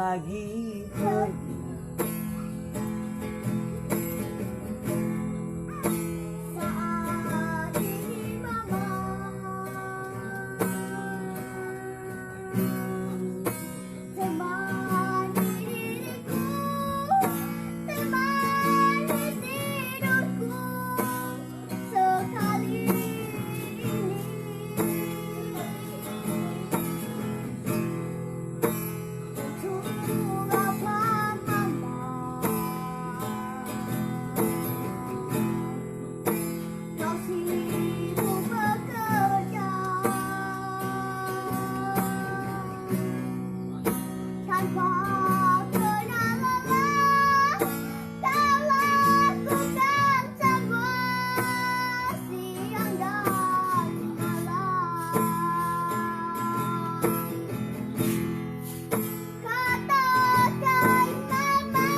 pagi hari. Saat ini mama temani diriku, temani tidurku sekali ini. Untuk apa mama kau sibuk bekerja tanpa kenal lelah, kau lakukan semua siang dan malam. Katakan mama,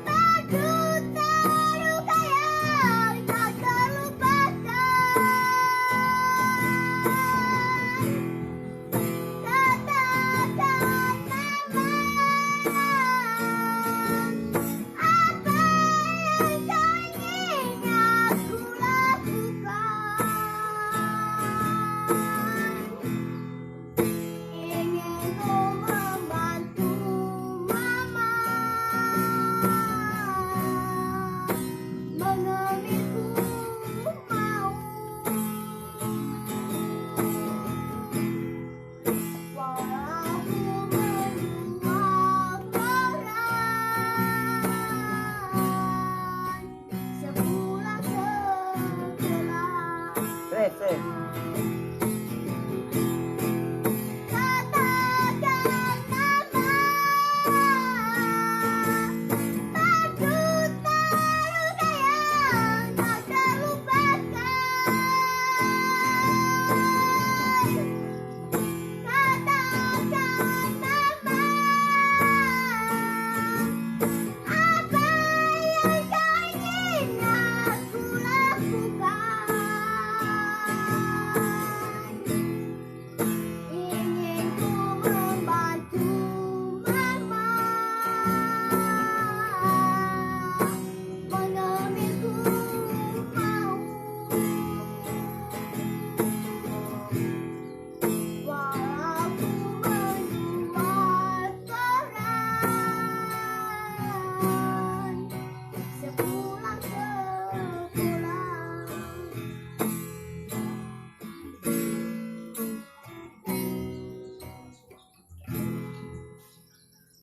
berjuta luka yang tak terlupakan. Katakan mama, apa yang kau ingin aku lakukan. Ingin membantu mama mengambilku mau, walau menjual koran sepulang sekolah. Sip.